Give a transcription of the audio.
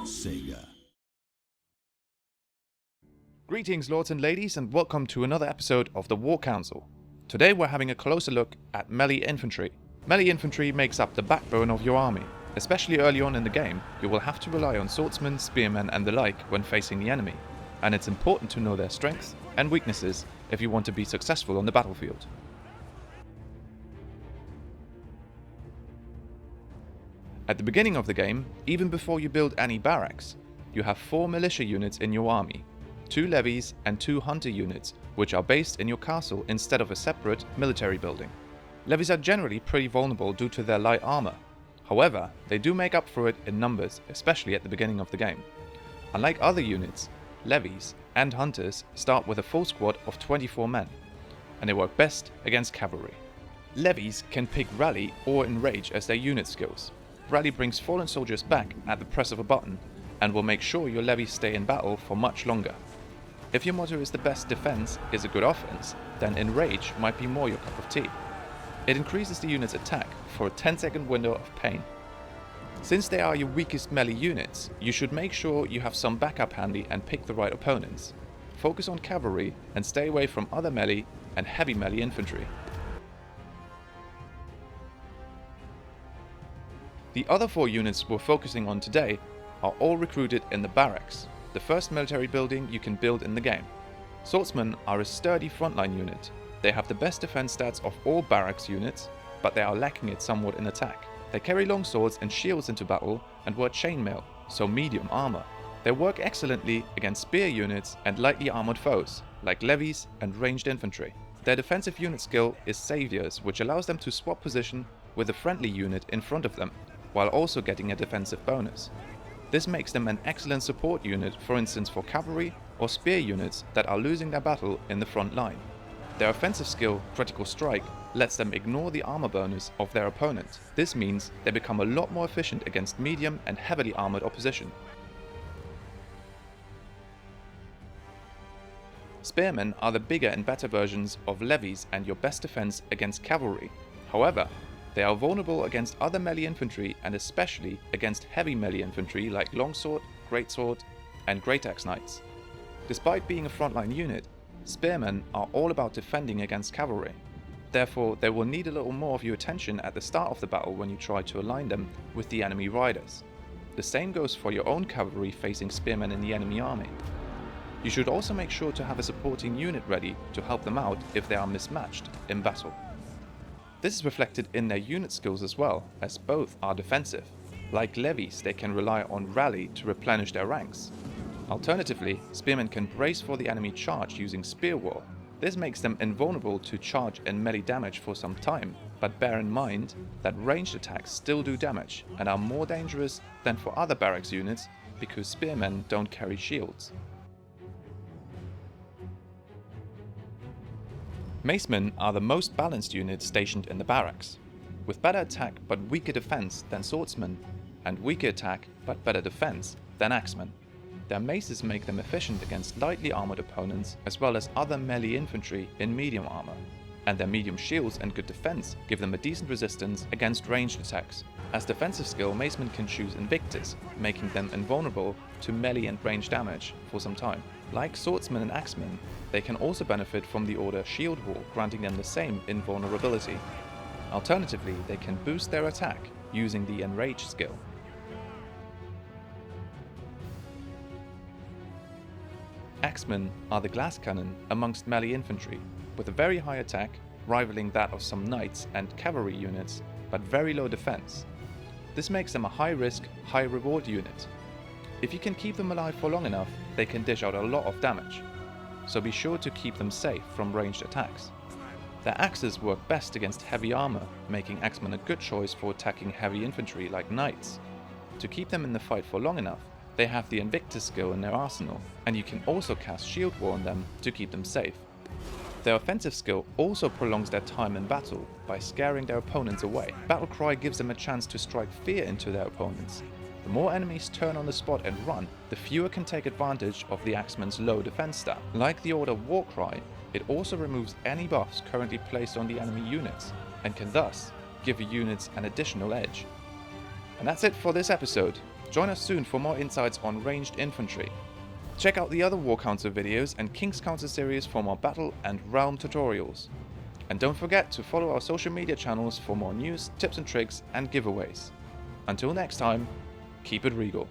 Sega. Greetings lords and ladies, and welcome to another episode of the War Council. Today we're having a closer look at melee infantry. Melee infantry makes up the backbone of your army. Especially early on in the game, you will have to rely on swordsmen, spearmen and the like when facing the enemy, and it's important to know their strengths and weaknesses if you want to be successful on the battlefield. At the beginning of the game, even before you build any barracks, you have 4 militia units in your army, 2 levies and 2 hunter units, which are based in your castle instead of a separate military building. Levies are generally pretty vulnerable due to their light armor. However, they do make up for it in numbers, especially at the beginning of the game. Unlike other units, levies and hunters start with a full squad of 24 men, and they work best against cavalry. Levies can pick rally or enrage as their unit skills. Rally brings fallen soldiers back at the press of a button, and will make sure your levies stay in battle for much longer. If your motto is the best defense is a good offense, then enrage might be more your cup of tea. It increases the unit's attack for a 10-second window of pain. Since they are your weakest melee units, you should make sure you have some backup handy and pick the right opponents. Focus on cavalry and stay away from other melee and heavy melee infantry. The other 4 units we're focusing on today are all recruited in the barracks, the first military building you can build in the game. Swordsmen are a sturdy frontline unit. They have the best defense stats of all barracks units, but they are lacking it somewhat in attack. They carry long swords and shields into battle and wear chainmail, so medium armor. They work excellently against spear units and lightly armored foes, like levies and ranged infantry. Their defensive unit skill is Saviors, which allows them to swap position with a friendly unit in front of them, while also getting a defensive bonus. This makes them an excellent support unit, for instance for cavalry or spear units that are losing their battle in the front line. Their offensive skill, Critical Strike, lets them ignore the armor bonus of their opponent. This means they become a lot more efficient against medium and heavily armored opposition. Spearmen are the bigger and better versions of levies and your best defense against cavalry. However, they are vulnerable against other melee infantry and especially against heavy melee infantry like Longsword, Greatsword and Great Axe Knights. Despite being a frontline unit, spearmen are all about defending against cavalry. Therefore, they will need a little more of your attention at the start of the battle when you try to align them with the enemy riders. The same goes for your own cavalry facing spearmen in the enemy army. You should also make sure to have a supporting unit ready to help them out if they are mismatched in battle. This is reflected in their unit skills as well, as both are defensive. Like levies, they can rely on rally to replenish their ranks. Alternatively, spearmen can brace for the enemy charge using spear wall. This makes them invulnerable to charge and melee damage for some time, but bear in mind that ranged attacks still do damage and are more dangerous than for other barracks units because spearmen don't carry shields. Macemen are the most balanced unit stationed in the barracks, with better attack but weaker defense than swordsmen, and weaker attack but better defense than axemen. Their maces make them efficient against lightly armored opponents as well as other melee infantry in medium armor, and their medium shields and good defense give them a decent resistance against ranged attacks. As defensive skill, macemen can choose Invictus, making them invulnerable to melee and ranged damage for some time. Like swordsmen and axemen, they can also benefit from the order Shield Wall, granting them the same invulnerability. Alternatively, they can boost their attack using the Enrage skill. Axemen are the glass cannon amongst melee infantry, with a very high attack, rivaling that of some knights and cavalry units, but very low defense. This makes them a high-risk, high-reward unit. If you can keep them alive for long enough, they can dish out a lot of damage, so be sure to keep them safe from ranged attacks. Their axes work best against heavy armor, making axemen a good choice for attacking heavy infantry like knights. To keep them in the fight for long enough, they have the Invictus skill in their arsenal, and you can also cast Shield Wall on them to keep them safe. Their offensive skill also prolongs their time in battle by scaring their opponents away. Battle Cry gives them a chance to strike fear into their opponents. The more enemies turn on the spot and run, the fewer can take advantage of the axemen's low defense stat. Like the order War Cry, it also removes any buffs currently placed on the enemy units, and can thus give your units an additional edge. And that's it for this episode. Join us soon for more insights on ranged infantry. Check out the other War Counter videos and King's Counter series for more battle and realm tutorials. And don't forget to follow our social media channels for more news, tips and tricks, and giveaways. Until next time, keep it regal.